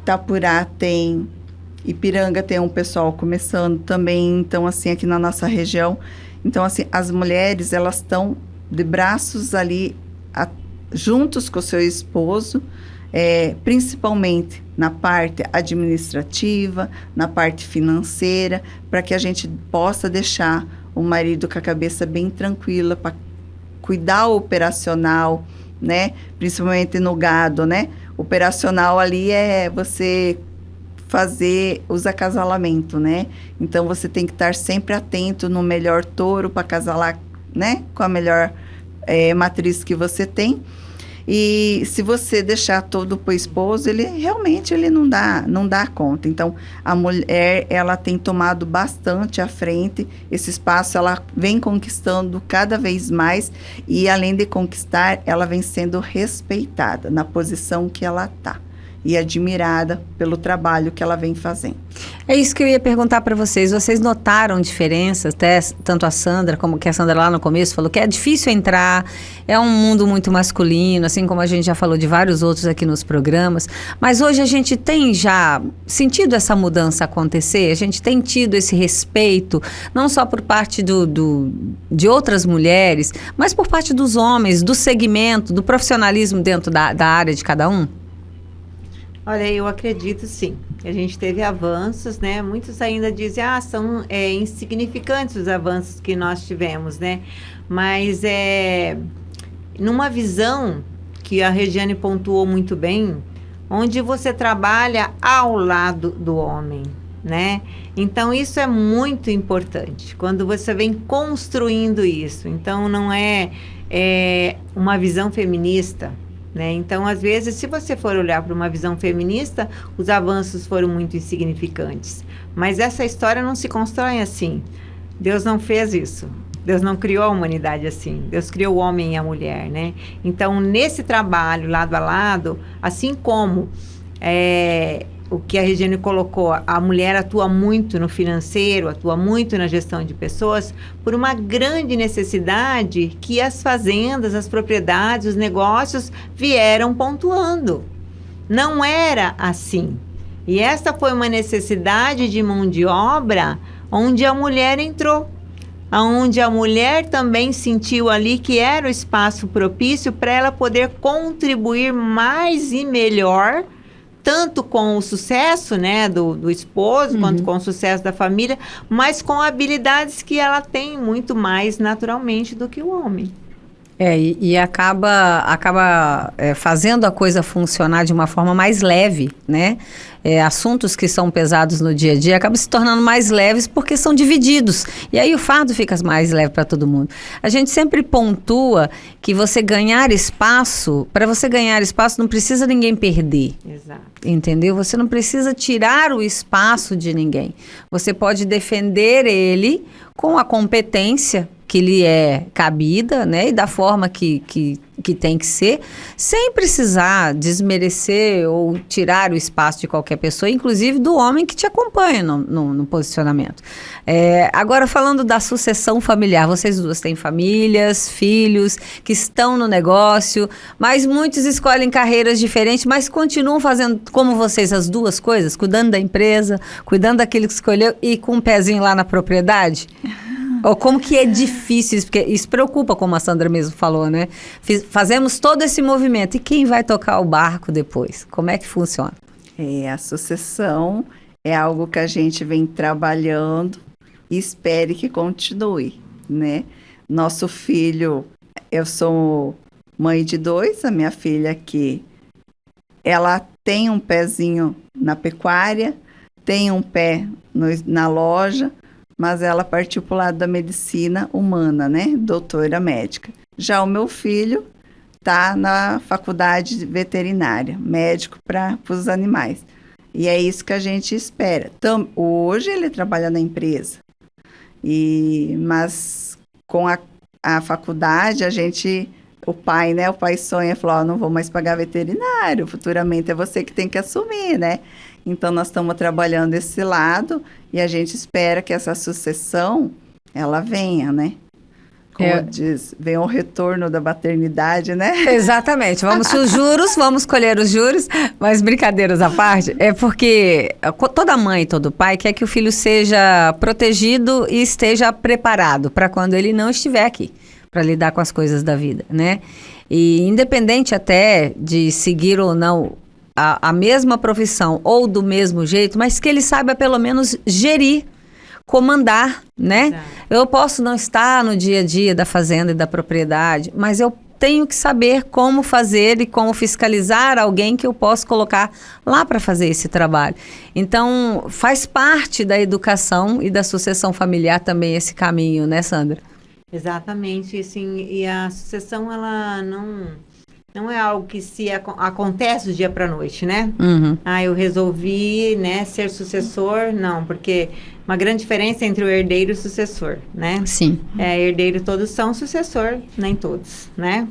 Itapurá tem... Ipiranga tem um pessoal começando também, então, assim, aqui na nossa região. Então, assim, as mulheres, elas estão de braços ali, juntos com o seu esposo, principalmente na parte administrativa, na parte financeira, para que a gente possa deixar o marido com a cabeça bem tranquila, para cuidar o operacional, né? Principalmente no gado, né? Operacional ali é você fazer os acasalamentos, né? Então, você tem que estar sempre atento no melhor touro para acasalar, né? Com a melhor matriz que você tem. E se você deixar todo para o esposo, ele realmente não dá conta. Então, a mulher, ela tem tomado bastante à frente. Esse espaço, ela vem conquistando cada vez mais. E, além de conquistar, ela vem sendo respeitada na posição que ela está. E admirada pelo trabalho que ela vem fazendo. É isso que eu ia perguntar para vocês. Vocês notaram diferenças, até tanto a Sandra, como que a Sandra lá no começo falou, que é difícil entrar, é um mundo muito masculino, assim como a gente já falou de vários outros aqui nos programas, mas hoje a gente tem já sentido essa mudança acontecer, a gente tem tido esse respeito, não só por parte de outras mulheres, mas por parte dos homens, do segmento, do profissionalismo dentro da área de cada um? Olha, eu acredito sim, que a gente teve avanços, né? Muitos ainda dizem, são insignificantes os avanços que nós tivemos, né? Mas numa visão que a Regiane pontuou muito bem, onde você trabalha ao lado do homem, né? Então, isso é muito importante, quando você vem construindo isso. Então, não é uma visão feminista, né? Então, às vezes, se você for olhar para uma visão feminista, os avanços foram muito insignificantes. Mas essa história não se constrói assim. Deus não fez isso. Deus não criou a humanidade assim. Deus criou o homem e a mulher, né? Então, nesse trabalho, lado a lado, assim como o que a Regiane colocou, a mulher atua muito no financeiro, atua muito na gestão de pessoas, por uma grande necessidade que as fazendas, as propriedades, os negócios vieram pontuando. Não era assim. E esta foi uma necessidade de mão de obra onde a mulher entrou. Onde a mulher também sentiu ali que era o espaço propício para ela poder contribuir mais e melhor, tanto com o sucesso, né, do esposo, quanto com o sucesso da família, mas com habilidades que ela tem muito mais naturalmente do que o homem. E acaba fazendo a coisa funcionar de uma forma mais leve, né? Assuntos que são pesados no dia a dia acabam se tornando mais leves porque são divididos. E aí o fardo fica mais leve para todo mundo. A gente sempre pontua que para você ganhar espaço não precisa ninguém perder. Exato. Entendeu? Você não precisa tirar o espaço de ninguém. Você pode defender ele com a competência que lhe é cabida, né, e da forma que tem que ser, sem precisar desmerecer ou tirar o espaço de qualquer pessoa, inclusive do homem que te acompanha no posicionamento. Agora, falando da sucessão familiar, vocês duas têm famílias, filhos, que estão no negócio, mas muitos escolhem carreiras diferentes, mas continuam fazendo como vocês as duas coisas, cuidando da empresa, cuidando daquilo que escolheu e com um pezinho lá na propriedade? Ou como que é difícil isso, porque isso preocupa, como a Sandra mesmo falou, né? Fazemos todo esse movimento. E quem vai tocar o barco depois? Como é que funciona? A sucessão é algo que a gente vem trabalhando e espere que continue, né? Nosso filho, eu sou mãe de 2, a minha filha aqui, ela tem um pezinho na pecuária, tem um pé na loja, mas ela partiu para o lado da medicina humana, né? Doutora médica. Já o meu filho está na faculdade veterinária, médico para os animais. E é isso que a gente espera. Hoje ele trabalha na empresa, mas com a faculdade o pai sonha, falou, não vou mais pagar veterinário, futuramente é você que tem que assumir, né? Então, nós estamos trabalhando esse lado e a gente espera que essa sucessão, ela venha, né? Como diz, vem o retorno da maternidade, né? Exatamente. Vamos colher os juros, mas brincadeiras à parte, é porque toda mãe e todo pai quer que o filho seja protegido e esteja preparado para quando ele não estiver aqui, para lidar com as coisas da vida, né? E independente até de seguir ou não a mesma profissão ou do mesmo jeito, mas que ele saiba pelo menos gerir, comandar, né? Exato. Eu posso não estar no dia a dia da fazenda e da propriedade, mas eu tenho que saber como fazer e como fiscalizar alguém que eu posso colocar lá para fazer esse trabalho. Então, faz parte da educação e da sucessão familiar também esse caminho, né, Sandra? Exatamente, assim, e a sucessão, ela não é algo que acontece do dia para a noite, né? Uhum. Eu resolvi, né, ser sucessor, não, porque uma grande diferença entre o herdeiro e o sucessor, né? Sim. Herdeiro todos são, sucessor nem todos, né?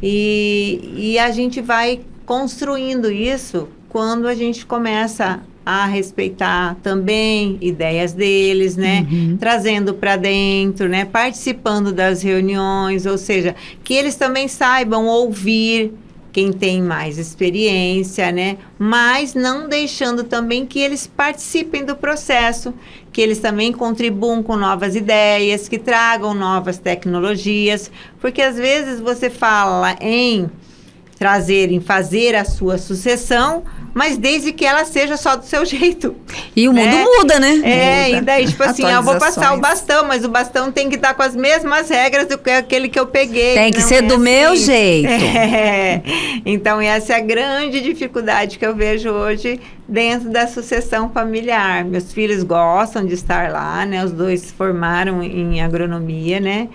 E a gente vai construindo isso quando a gente começa a respeitar também ideias deles, né? Uhum. Trazendo para dentro, né? Participando das reuniões, ou seja, que eles também saibam ouvir quem tem mais experiência, né? Mas não deixando também que eles participem do processo, que eles também contribuam com novas ideias, que tragam novas tecnologias, porque às vezes você fala em fazer a sua sucessão, mas desde que ela seja só do seu jeito. E o mundo muda, né? Muda. E daí, tipo assim, eu vou passar o Atualizações. bastão, mas o bastão tem que estar com as mesmas regras do que aquele que eu peguei. Tem que Não ser é do meu assim. jeito. Então, essa é a grande dificuldade que eu vejo hoje dentro da sucessão familiar. Meus filhos gostam de estar lá, né? Os 2 formaram em agronomia, né?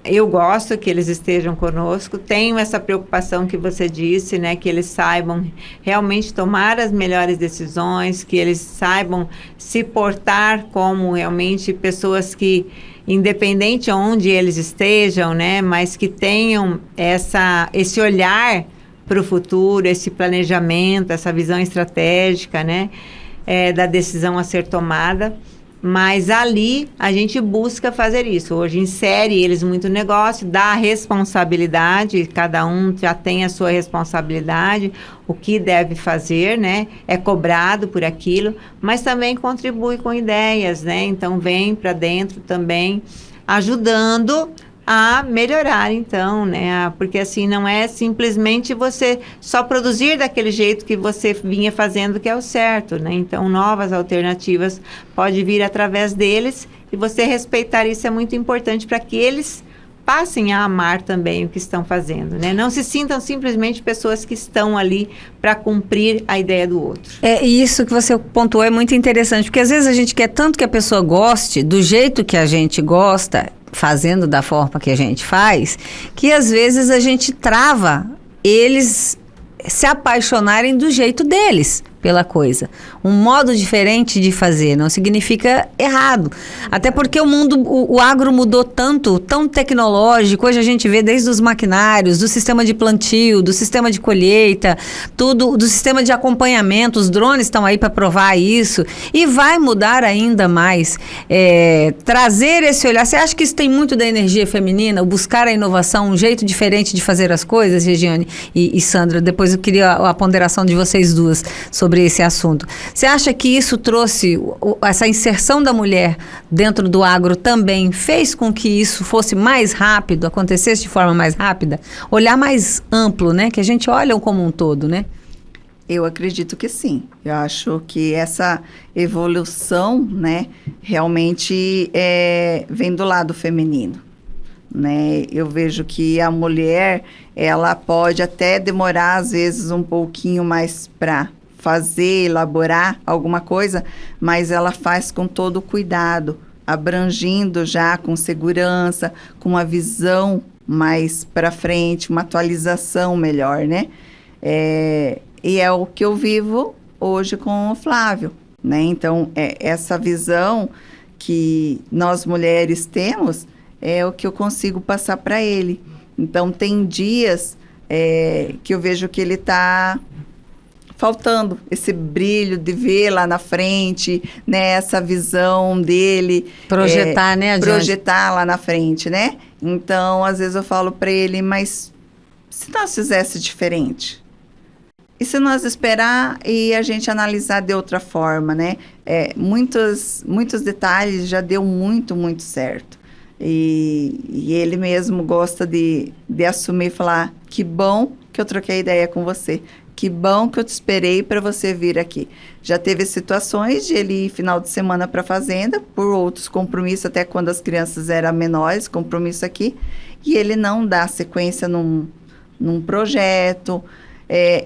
Eu gosto que eles estejam conosco, tenho essa preocupação que você disse, né, que eles saibam realmente tomar as melhores decisões, que eles saibam se portar como realmente pessoas que, independente onde eles estejam, né, mas que tenham esse olhar para o futuro, esse planejamento, essa visão estratégica, né, da decisão a ser tomada. Mas ali a gente busca fazer isso. Hoje insere eles muito no negócio, dá a responsabilidade, cada um já tem a sua responsabilidade, o que deve fazer, né? É cobrado por aquilo, mas também contribui com ideias, né? Então vem para dentro também, ajudando a melhorar, então, né? Porque assim, não é simplesmente você só produzir daquele jeito que você vinha fazendo, que é o certo, né? Então, novas alternativas pode vir através deles, e você respeitar isso é muito importante para que eles passem a amar também o que estão fazendo, né? Não se sintam simplesmente pessoas que estão ali para cumprir a ideia do outro. E isso que você pontuou é muito interessante, porque às vezes a gente quer tanto que a pessoa goste do jeito que a gente gosta, fazendo da forma que a gente faz, que às vezes a gente trava eles se apaixonarem do jeito deles pela coisa. Um modo diferente de fazer não significa errado. Até porque o mundo, o agro mudou tanto, tão tecnológico. Hoje a gente vê desde os maquinários, do sistema de plantio, do sistema de colheita, tudo, do sistema de acompanhamento. Os drones estão aí para provar isso. E vai mudar ainda mais. Trazer esse olhar. Você acha que isso tem muito da energia feminina? O buscar a inovação, um jeito diferente de fazer as coisas, Regiane e Sandra? Depois eu queria a ponderação de vocês duas sobre esse assunto. Você acha que isso trouxe, essa inserção da mulher dentro do agro também fez com que isso fosse mais rápido, acontecesse de forma mais rápida? Olhar mais amplo, né? Que a gente olha como um todo, né? Eu acredito que sim. Eu acho que essa evolução, né, realmente vem do lado feminino, né? Eu vejo que a mulher, ela pode até demorar, às vezes, um pouquinho mais para fazer, elaborar alguma coisa, mas ela faz com todo o cuidado, abrangindo já com segurança, com uma visão mais para frente, uma atualização melhor, né? E é o que eu vivo hoje com o Flávio, né? Então, essa visão que nós mulheres temos é o que eu consigo passar para ele. Então, tem dias que eu vejo que ele está faltando esse brilho de ver lá na frente, né? Essa visão dele. Projetar, né? Projetar lá na frente, né? Então, às vezes eu falo para ele, mas se nós fizesse diferente? E se nós esperar e a gente analisar de outra forma, né? Muitos detalhes já deu muito, muito certo. E ele mesmo gosta de assumir e falar, que bom que eu troquei ideia com você. Que bom que eu te esperei para você vir aqui. Já teve situações de ele ir final de semana para a fazenda, por outros compromissos, até quando as crianças eram menores, compromisso aqui, e ele não dá sequência num projeto,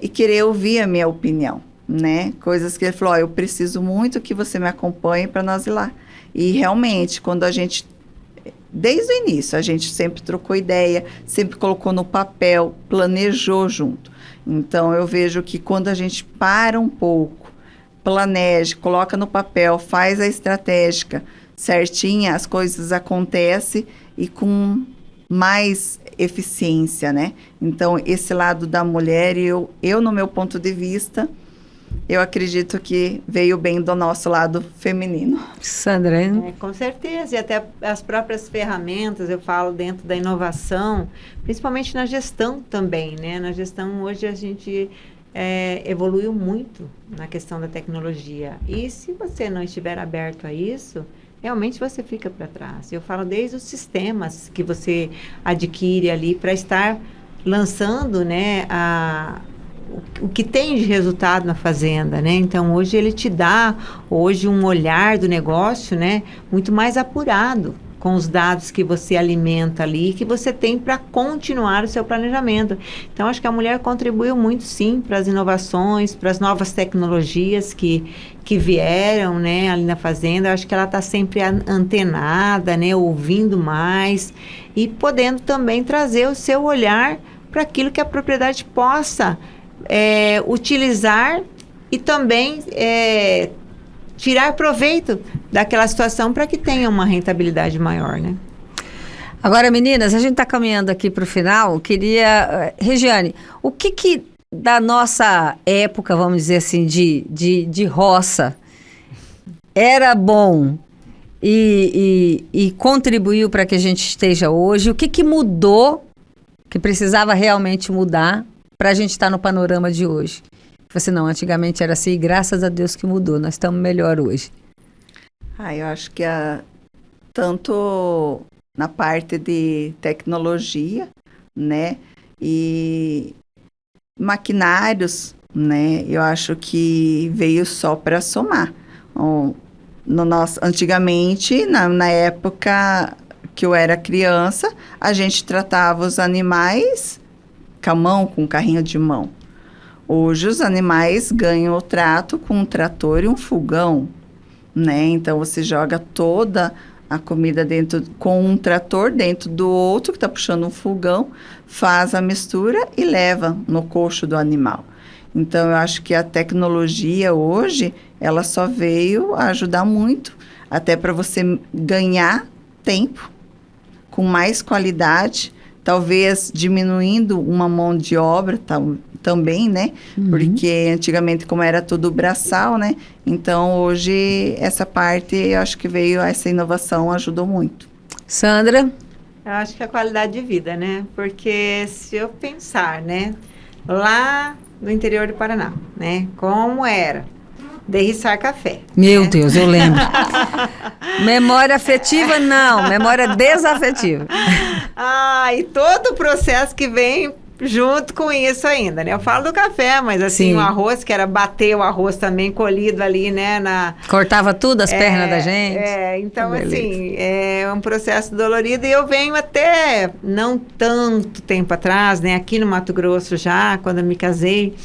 e querer ouvir a minha opinião, né? Coisas que ele falou, eu preciso muito que você me acompanhe para nós ir lá. E realmente, quando a gente, desde o início, a gente sempre trocou ideia, sempre colocou no papel, planejou junto. Então, eu vejo que quando a gente para um pouco, planeja, coloca no papel, faz a estratégica certinha, as coisas acontecem e com mais eficiência, né? Então, esse lado da mulher, eu no meu ponto de vista, eu acredito que veio bem do nosso lado feminino. Sandra? Com certeza, e até as próprias ferramentas, eu falo dentro da inovação, principalmente na gestão também, né? Na gestão, hoje a gente evoluiu muito na questão da tecnologia. E se você não estiver aberto a isso, realmente você fica para trás. Eu falo desde os sistemas que você adquire ali para estar lançando, né, o que tem de resultado na fazenda, né? Então, hoje ele te dá, hoje, um olhar do negócio, né, muito mais apurado com os dados que você alimenta ali, que você tem para continuar o seu planejamento. Então, acho que a mulher contribuiu muito, sim, para as inovações, para as novas tecnologias que vieram, né, ali na fazenda. Acho que ela está sempre antenada, né, ouvindo mais e podendo também trazer o seu olhar para aquilo que a propriedade possa utilizar e também tirar proveito daquela situação para que tenha uma rentabilidade maior, né? Agora, meninas, a gente está caminhando aqui para o final. Queria... Regiane, o que da nossa época, vamos dizer assim, de roça, era bom e contribuiu para que a gente esteja hoje? O que mudou, que precisava realmente mudar, para a gente estar no panorama de hoje? Você não, antigamente era assim, e graças a Deus que mudou, nós estamos melhor hoje. Eu acho que tanto na parte de tecnologia, né, e maquinários, né, eu acho que veio só para somar. Antigamente, na época que eu era criança, a gente tratava os animais com a mão, com um carrinho de mão. Hoje os animais ganham o trato com um trator e um fogão, né? Então você joga toda a comida com um trator dentro do outro que está puxando um fogão, faz a mistura e leva no coxo do animal. Então eu acho que a tecnologia hoje, ela só veio ajudar muito, até para você ganhar tempo com mais qualidade, talvez diminuindo uma mão de obra também, né? Porque antigamente, como era tudo braçal, né? Então, hoje, essa parte, eu acho que essa inovação ajudou muito. Sandra? Eu acho que a qualidade de vida, né? Porque se eu pensar, né? Lá no interior do Paraná, né? Como era derriçar café. Meu né? Deus, eu lembro. Memória afetiva, não. Memória desafetiva. E todo o processo que vem junto com isso ainda, né? Eu falo do café, mas assim, o arroz, que era bater o arroz também colhido ali, né? Cortava tudo, as pernas da gente. Então assim, é um processo dolorido e eu venho até não tanto tempo atrás, né? Aqui no Mato Grosso já, quando eu me casei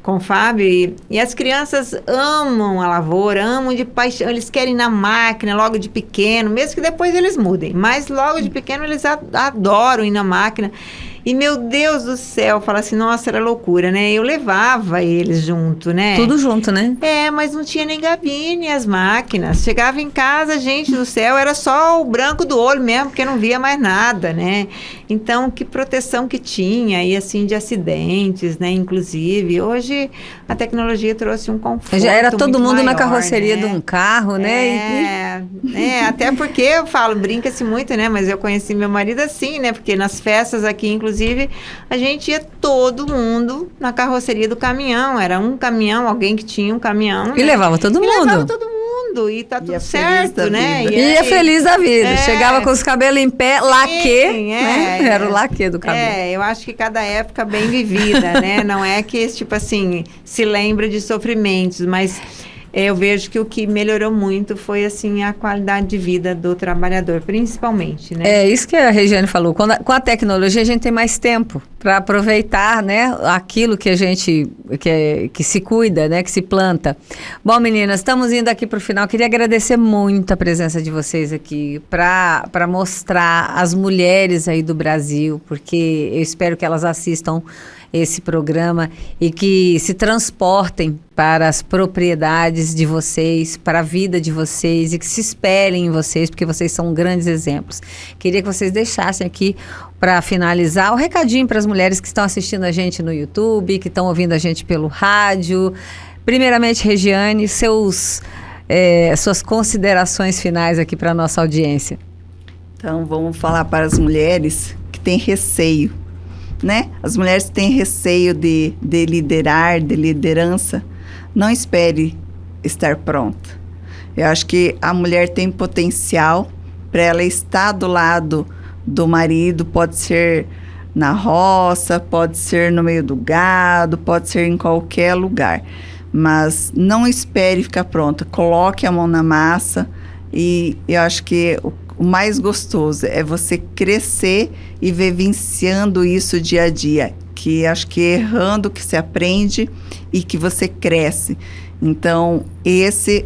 com o Fábio, e as crianças amam a lavoura, amam de paixão, eles querem ir na máquina logo de pequeno, mesmo que depois eles mudem, mas logo de pequeno eles adoram ir na máquina. E, meu Deus do céu, fala assim, nossa, era loucura, né? Eu levava eles junto, né? Tudo junto, né? Mas não tinha nem gabine as máquinas. Chegava em casa, gente do céu, era só o branco do olho mesmo, porque não via mais nada, né? Então, que proteção que tinha, e assim, de acidentes, né? Inclusive, hoje a tecnologia trouxe um conforto. Já era todo mundo maior, na carroceria, né? De um carro, né? Até porque eu falo, brinca-se muito, né? Mas eu conheci meu marido assim, né? Porque nas festas aqui, inclusive, a gente ia todo mundo na carroceria do caminhão. Era um caminhão, alguém que tinha um caminhão. E levava todo mundo. E tá tudo certo, né? Ia feliz da vida. Chegava com os cabelos em pé, laque, né? Era o laque do cabelo. Eu acho que cada época bem vivida, né? Não é que, tipo assim, se lembra de sofrimentos, mas eu vejo que o que melhorou muito foi, assim, a qualidade de vida do trabalhador, principalmente, né? É isso que a Regiane falou. Com a tecnologia, a gente tem mais tempo para aproveitar, né, aquilo que a gente, que se cuida, né, que se planta. Bom, meninas, estamos indo aqui para o final. Queria agradecer muito a presença de vocês aqui para mostrar as mulheres aí do Brasil, porque eu espero que elas assistam esse programa e que se transportem para as propriedades de vocês, para a vida de vocês e que se espelhem em vocês, porque vocês são grandes exemplos. Queria que vocês deixassem aqui, para finalizar, o recadinho para as mulheres que estão assistindo a gente no YouTube, que estão ouvindo a gente pelo rádio. Primeiramente, Regiane, suas considerações finais aqui para a nossa audiência. Então, vamos falar para as mulheres que têm receio, né? As mulheres têm receio de liderar, de liderança. Não espere estar pronta. Eu acho que a mulher tem potencial para ela estar do lado do marido, pode ser na roça, pode ser no meio do gado, pode ser em qualquer lugar. Mas não espere ficar pronta. Coloque a mão na massa e eu acho que o mais gostoso é você crescer e vivenciando isso dia a dia, que acho que errando que se aprende e que você cresce. Então, esse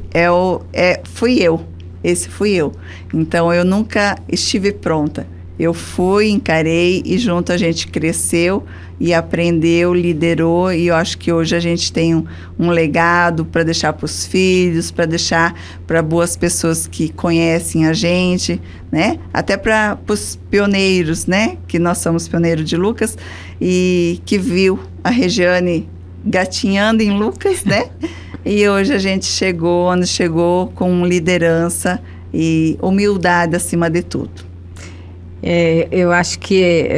fui eu. Então, eu nunca estive pronta. Eu fui, encarei e junto a gente cresceu e aprendeu, liderou, e eu acho que hoje a gente tem um legado para deixar para os filhos, para deixar para boas pessoas que conhecem a gente, né? Até para os pioneiros, né? Que nós somos pioneiros de Lucas e que viu a Regiane gatinhando em Lucas, né? E hoje a gente chegou onde chegou com liderança e humildade acima de tudo. Eu acho que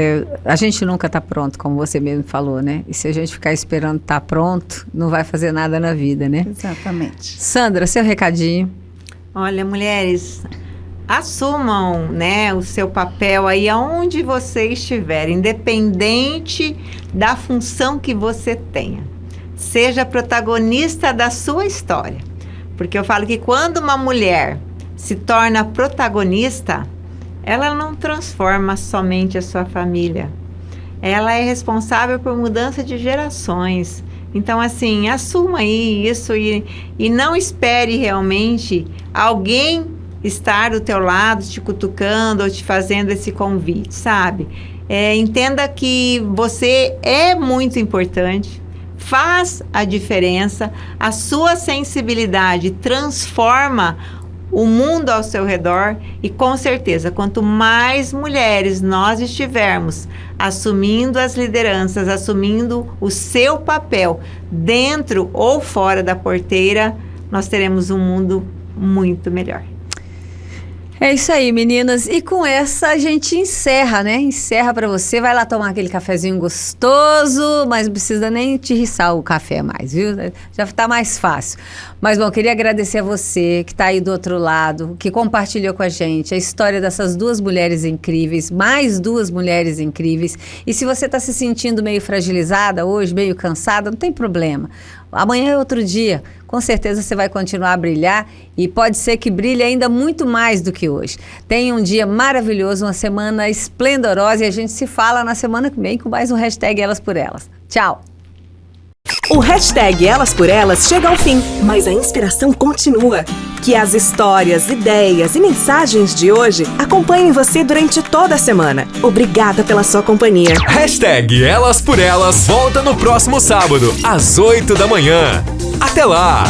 a gente nunca está pronto, como você mesmo falou, né? E se a gente ficar esperando estar pronto, não vai fazer nada na vida, né? Exatamente. Sandra, seu recadinho. Olha, mulheres, assumam, né, o seu papel aí aonde você estiver, independente da função que você tenha. Seja protagonista da sua história. Porque eu falo que quando uma mulher se torna protagonista, ela não transforma somente a sua família. Ela é responsável por mudança de gerações. Então, assim, assuma aí isso e não espere realmente alguém estar do teu lado, te cutucando ou te fazendo esse convite, sabe? Entenda que você é muito importante, faz a diferença, a sua sensibilidade transforma o mundo ao seu redor e, com certeza, quanto mais mulheres nós estivermos assumindo as lideranças, assumindo o seu papel dentro ou fora da porteira, nós teremos um mundo muito melhor. É isso aí, meninas. E com essa a gente encerra, né? Encerra pra você. Vai lá tomar aquele cafezinho gostoso, mas não precisa nem te riçar o café mais, viu? Já tá mais fácil. Mas, bom, queria agradecer a você que tá aí do outro lado, que compartilhou com a gente a história dessas duas mulheres incríveis, mais duas mulheres incríveis. E se você tá se sentindo meio fragilizada hoje, meio cansada, não tem problema. Amanhã é outro dia, com certeza você vai continuar a brilhar e pode ser que brilhe ainda muito mais do que hoje. Tenha um dia maravilhoso, uma semana esplendorosa e a gente se fala na semana que vem com mais um hashtag Elas por Elas. Tchau! O hashtag Elas por Elas chega ao fim, mas a inspiração continua. Que as histórias, ideias e mensagens de hoje acompanhem você durante toda a semana. Obrigada pela sua companhia. Hashtag Elas por Elas volta no próximo sábado, às 8 da manhã. Até lá!